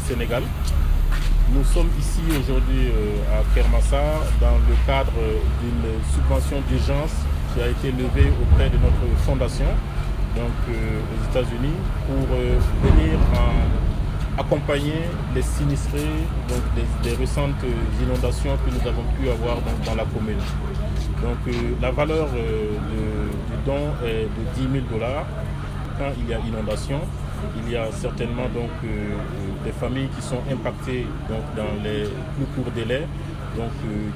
Sénégal. Nous sommes ici aujourd'hui à Kermassar dans le cadre d'une subvention d'urgence qui a été levée auprès de notre fondation, donc aux États-Unis, pour venir accompagner les sinistrés donc des récentes inondations que nous avons pu avoir dans la commune. Donc la valeur du don est de $10 000. Quand il y a inondation, il y a certainement donc des familles qui sont impactées donc, dans les plus courts délais, donc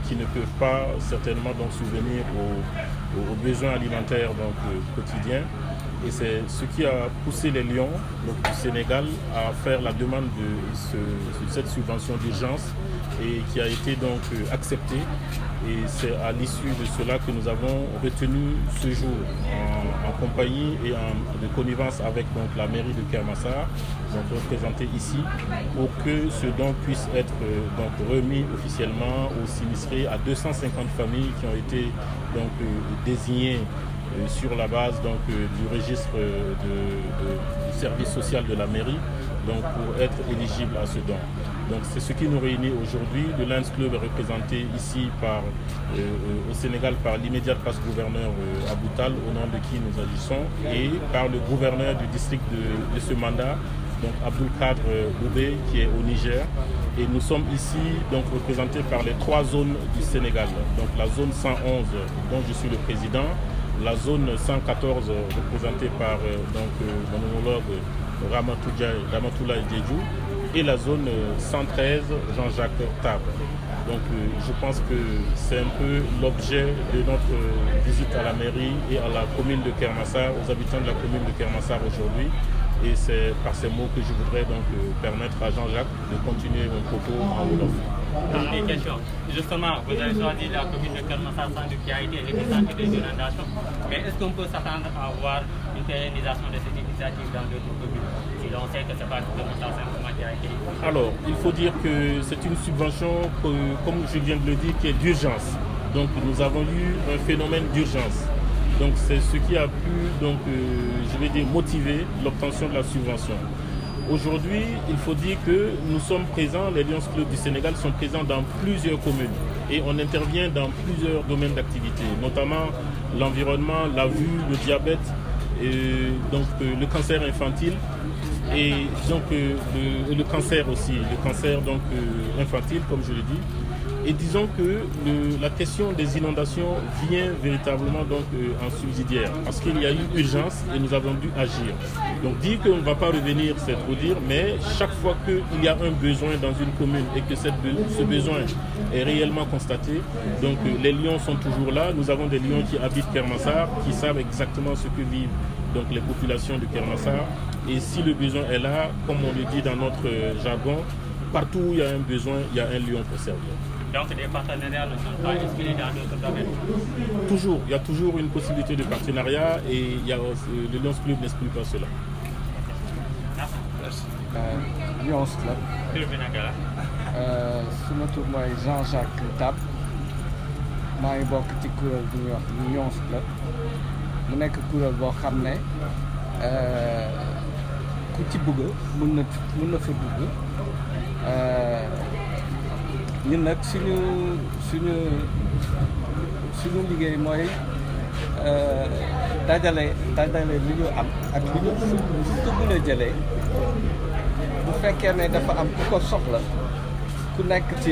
qui ne peuvent pas certainement donc subvenir aux besoins alimentaires donc quotidiens. Et c'est ce qui a poussé les Lions donc, du Sénégal à faire la demande de cette subvention d'urgence et qui a été donc acceptée. Et c'est à l'issue de cela que nous avons retenu ce jour en compagnie et de connivence avec donc, la mairie de Kermassar, donc représentée ici, pour que ce don puisse être donc, remis officiellement aux sinistrés, à 250 familles qui ont été donc, désignées sur la base donc, du registre du service social de la mairie, donc, pour être éligible à ce don. Donc c'est ce qui nous réunit aujourd'hui. Le Lions Club est représenté ici au Sénégal par l'immédiat passe-gouverneur Aboutal, au nom de qui nous agissons, et par le gouverneur du district de ce mandat, donc Abdoul Kadr Boubé, qui est au Niger. Et nous sommes ici donc représentés par les 3 zones du Sénégal. Donc la zone 111 dont je suis le président, la zone 114 représentée par mon homologue Ramatoulaye Diédhiou, et la zone 113 Jean-Jacques Table. Donc je pense que c'est un peu l'objet de notre visite à la mairie et à la commune de Kermassar, aux habitants de la commune de Kermassar aujourd'hui. Et c'est par ces mots que je voudrais donc permettre à Jean-Jacques de continuer mon propos en Wolof. Une question. Justement, vous avez choisi la commune de Kermassar qui a été l'épicentre des inondations. Mais est-ce qu'on peut s'attendre à voir une pérennisation de cette initiative dans d'autres communes? Si on sait que ce n'est pas Kermassar simplement qui a été. Alors, il faut dire que c'est une subvention, comme je viens de le dire, qui est d'urgence. Donc nous avons eu un phénomène d'urgence. Donc c'est ce qui a pu donc, je vais dire, motiver l'obtention de la subvention. Aujourd'hui, il faut dire que nous sommes présents, les Lions Club du Sénégal sont présents dans plusieurs communes et on intervient dans plusieurs domaines d'activité, notamment l'environnement, la vue, le diabète, donc le cancer infantile et donc le cancer aussi, le cancer donc infantile comme je l'ai dit. Et disons que la question des inondations vient véritablement donc, en subsidiaire parce qu'il y a eu urgence et nous avons dû agir. Donc dire qu'on ne va pas revenir, c'est trop dire, mais chaque fois qu'il y a un besoin dans une commune et que ce besoin est réellement constaté, donc les Lions sont toujours là. Nous avons des Lions qui habitent Kermassar, qui savent exactement ce que vivent donc, les populations de Kermassar. Et si le besoin est là, comme on le dit dans notre jargon, partout où il y a un besoin, il y a un lion pour servir. Donc des partenariats ne sont pas exclus dans d'autres domaines? Toujours, il y a toujours une possibilité de partenariat et le Lions Club n'exclut pas cela. Merci. Lions Club. Tur bi naka la? Suma tur mooy Jean-Jacques Tap maa ngi bokk ci kuréel bu ñuy wax Lions Club mu nekk kuréel boo xam ne ku ci bëgg mën na fa dugg. ñun nag suñu liggéey mooy dajale li ñu am ak li ñu ko mën a jëlee bu fekkee ne dafa am ku ko soxla ku nekk ci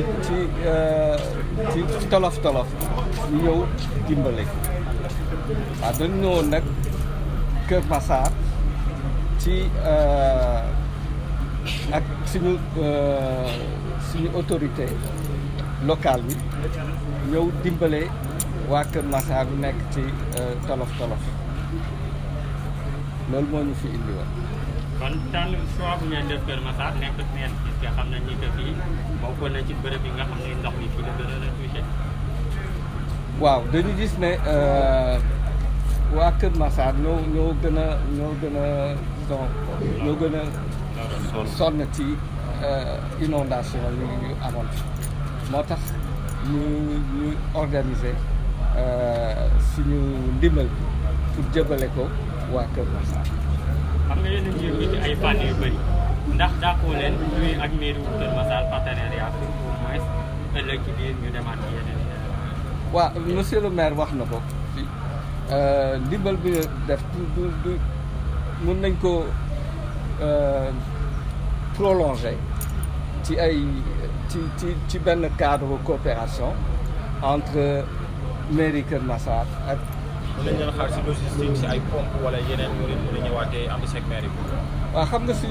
tolof ñu ñëw dimbale waaw dañu ñëwoon nag Kër Massar ci ak suñu autorité locale bi ñëw dimbale waa Kër Massar bu nekk ci tolof loolu moo ñu fi indi woon. kon tànn choix bu ngeen def Kër Massar nekk neen puisque xam nañ ni que fii bokk na ci bërëb yi nga xam ne ndox mi fii la gën a touché. waaw dañu gis ne waa Kër Massar ñoo gën a sonn ci inondation yi ñu amoon moo tax ñu organiser suñu ndimbal pour jëbale ko waa Kër Massar. xam nga yéen a ngi yëngu ci ay fànn yu bëri ndax jàppoo leen ñuy ak mairie wu Kër Massar partenariat pour au moins ëllëg ci biir ñu demaat ci yeneen. waaw monsieur le maire wax na ko ndimbal bi def du mun nañ ko prolonger ci ay ci benn cadre coopération entre mairie Kër Massar ak. mën nañu leen xaar si logistique si ay pompe wala yeneen yu leen mën a ñëwaatee ànd si ak mairie bi. waaw xam nga si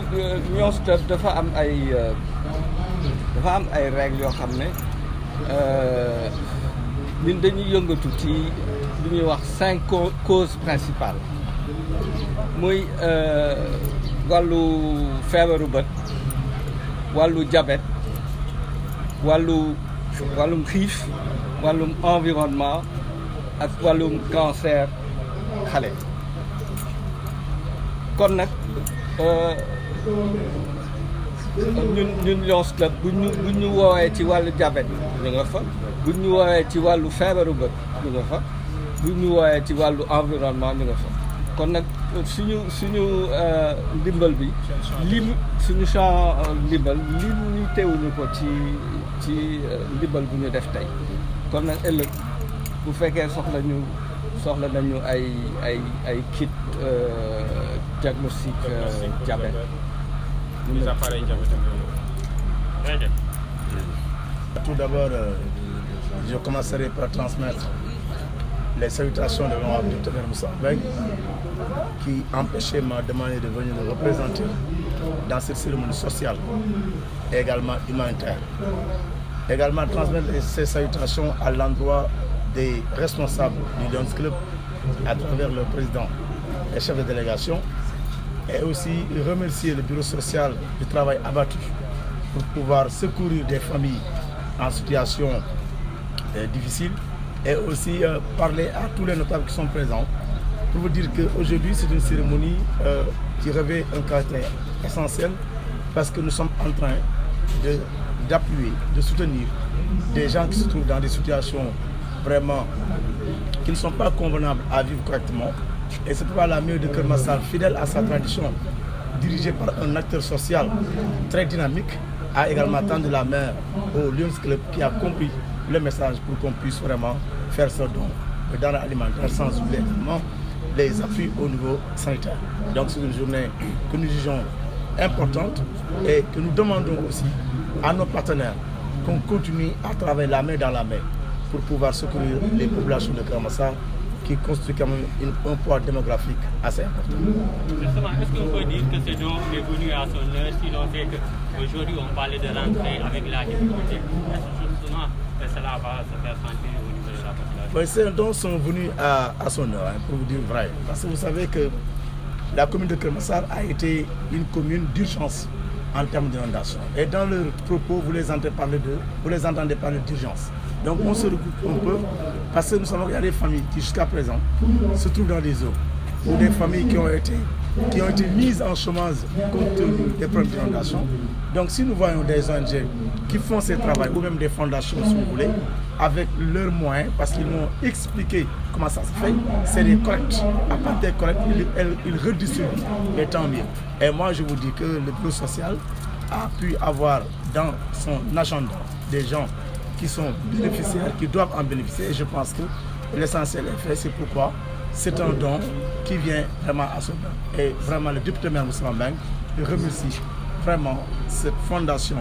Lions Club dafa am ay règles yoo xam ne ñun dañuy yëngatu ci li ñuy wax 5 causes principales muy wàllu feebaru bët wàllu diabète wàllum xiif wàllum environnement ak wàllum cancer xale kon nag ñun Lions Club bu ñu woowee ci wàllu diabète ñu nga fa bu ñu woowee ci wàllu feebaru bët ñu nga fa bu ñu woowee ci wàllu environnement ñu nga fa kon nag suñu ndimbal bi suñu champ ndimbal teewuñu ko ci ndimbal bu ñu def tey kon nag ëllëg bu fekkee soxla nañu ay kit diagnostic diabète. Les appareils diabète. Tout d'abord, je commencerai par transmettre les salutations de l'honorable Dr Moussa Mbengue qui empêchait m'a demandé de venir nous représenter dans cette cérémonie sociale et également humanitaire. Également transmettre ces salutations à l'endroit des responsables du Lions Club à travers le président et chef de délégation et aussi remercier le bureau social du travail abattu pour pouvoir secourir des familles en situation difficile et aussi parler à tous les notables qui sont présents pour vous dire qu'aujourd'hui c'est une cérémonie qui revêt un caractère essentiel parce que nous sommes en train d'appuyer, de soutenir des gens qui se trouvent dans des situations vraiment qui ne sont pas convenables à vivre correctement. Et c'est pourquoi la mairie de Kër Massar, fidèle à sa tradition, dirigée par un acteur social très dynamique, a également tendu la main au Lions Club qui a compris le message pour qu'on puisse vraiment faire ce don de denrées alimentaires sans oublier également les appuis au niveau sanitaire. Donc c'est une journée que nous jugeons importante et que nous demandons aussi à nos partenaires qu'on continue à travailler la main dans la main pour pouvoir secourir les populations de Kër Massar qui constituent quand même un poids démographique assez important. Justement, est-ce qu'on peut dire que ce don est venu à son heure si l'on sait qu'aujourd'hui on parlait de rentrée avec la difficulté? Est-ce que justement cela va se faire sentir au niveau de la population? Oui, ces dons sont venus à son heure, pour vous dire vrai. Parce que vous savez que la commune de Kër Massar a été une commune d'urgence en termes d'inondation. Et dans leurs propos, vous les entendez parler d'urgence. Donc on se regroupe un peu parce que nous savons qu'il y a des familles qui jusqu'à présent se trouvent dans des eaux ou des familles qui ont été mises en chômage compte tenu des problèmes d'inondation. Donc si nous voyons des ONG qui font ce travail ou même des fondations si vous voulez avec leurs moyens parce qu'ils m'ont expliqué comment ça se fait, c'est des collectes. À partir des collectes, ils redistribuent et tant mieux. Et moi je vous dis que le bureau social a pu avoir dans son agenda des gens qui sont bénéficiaires, qui doivent en bénéficier et je pense que l'essentiel est fait, c'est pourquoi c'est un don qui vient vraiment à son don. Et vraiment le député maire Moussa Mbengue remercie vraiment cette fondation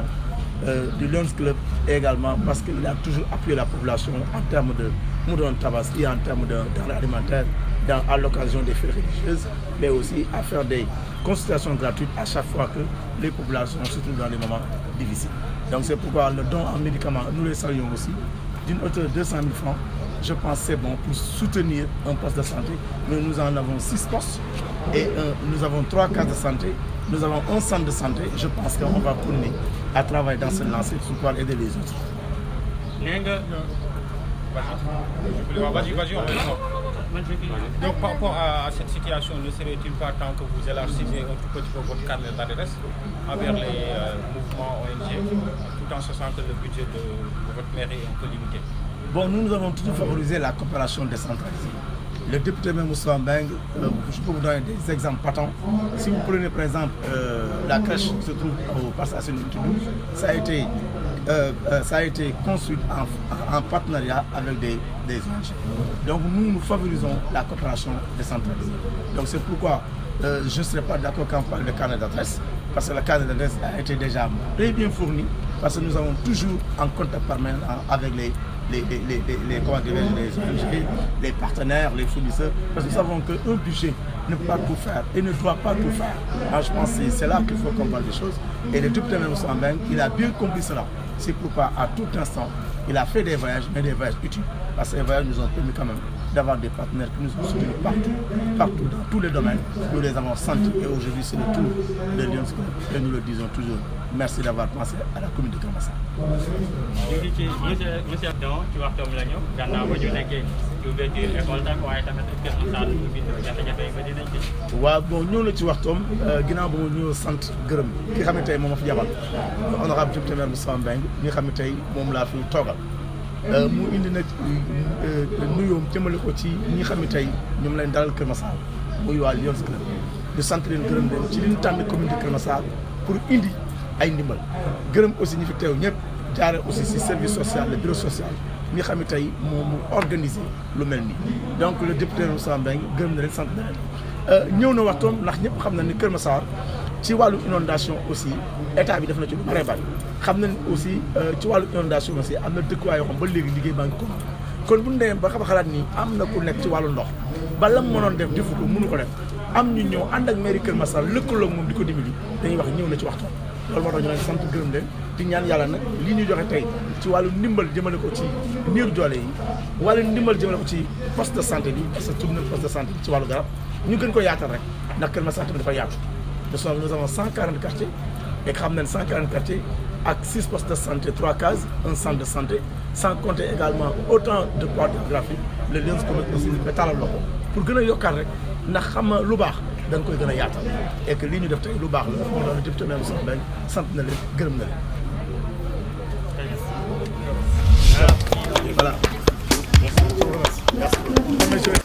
du Lions Club également parce qu'il a toujours appuyé la population en termes de moudon tabaski, en termes de denrées alimentaires à l'occasion des fêtes religieuses, mais aussi à faire des consultations gratuites à chaque fois que les populations se trouvent dans des moments difficiles. Donc c'est pourquoi le don en médicaments, nous les saluons aussi, d'une hauteur de 200 000 francs. Je pense que c'est bon pour soutenir un poste de santé. Mais nous en avons 6 postes et nous avons 3 cases de santé. Nous avons un centre de santé. Je pense qu'on va continuer à travailler dans cette lancée pour pouvoir aider les autres. Vas-y, on va. Donc par rapport à cette situation, ne serait-il pas temps que vous élargissiez un tout petit peu votre carnet d'adresse envers les mouvements ONG, tout en sachant que le budget de votre mairie est un peu limité? Bon, nous avons toujours favorisé la coopération décentralisée. Le député Moussa Mbeng, je peux vous donner des exemples patents. Si vous prenez par exemple la crèche qui se trouve au Passation de Toulou, ça a été construit en partenariat avec des ONG. Donc nous favorisons la coopération décentralisée. Donc c'est pourquoi je ne serais pas d'accord quand on parle de carnet d'adresse, parce que le carnet d'adresse a été déjà très bien fourni, parce que nous avons toujours en contact permanent avec les ONG, les partenaires, les fournisseurs, parce que nous savons qu'un budget ne peut pas tout faire et ne doit pas tout faire. Alors je pense que c'est là qu'il faut comprendre les choses. Et le député Moussa Mbeng, il a bien compris cela. C'est pourquoi à tout instant, il a fait des voyages, mais des voyages utiles. Parce que ces voyages nous ont permis quand même d'avoir des partenaires qui nous ont soutenus partout, dans tous les domaines. Nous les avons sentis et aujourd'hui c'est le tour de Lions Club. Et nous le disons toujours. Merci d'avoir pensé à la commune de Keur Massar. Monsieur Don ci waxtoom la ñu gannaaw ba ñu nekkee ci ouverture école tak waaye tamit Keur Massar bi jafe-jafe yi bëri nañ ci. waaw bon ñëw na ci waxtoom ginnaaw ba mu ñëw sant gërëm ki nga xam ne tey moom a fi jabal honorable député maire Moussa Mbeng ñi nga xam ne tey moom laa fi toogal mu indi nag nuyoom jëmale ko ci ñi nga xam ne tey ñoom lañ dalal Keur Massar muy waa Lions Club ñu sant leen gërëm leen ci li ñu tànn commune de Keur Massar pour indi ay ndimbal gërëm aussi ñi fi teew ñëpp jaare aussi si service social le bureau social ñi xam ne tey moom mu organisé lu mel nii donc le député Moussa Mbeng gërëm na leen sant na leen ñëw na waxtoom ndax ñëpp xam na ni Keur Massar ci wàllu inondation aussi état bi def na ci lu bare bari xam nañ aussi ci wàllu inondation aussi am na dëkkuwaay yoo xam ba léegi liggéey baa ngi ko kon bu ñu demee ba xalaat ni am na ku nekk ci wàllu ndox ba la mënoon def defu ko mënu ko def am ñu ñëw ànd ak mairie Keur Massar lëkkaloo moom di ko dimbali dañuy wax ñëw na ci waxtoom loolu moo tax ñu leen sant gërëm leen di ñaan yàlla nag lii ñu joxe tey ci wàllu ndimbal jëmale ko ci néew doole yi wàllu ndimbal jëmale ko ci poste de santé bi parce que tudd na poste de santé bi ci wàllu garab ñu gën ko yaatal rek ndax Keur Massar tamit dafa yaatu nous avons 140 quartiers et xam nañ 140 quartiers ak 6 postes de santé 3 cases un centre de santé sans compter également autant de poids géographique le Lions Club aussi ba talal loxo pour gën a yokkaat rek ndax xam nga lu baax da nga koy gën a yaatal et que lii ñu def tey lu baax la moo tax député maire Moussa Mbeng sant na leen gërëm na leen voilà. Merci.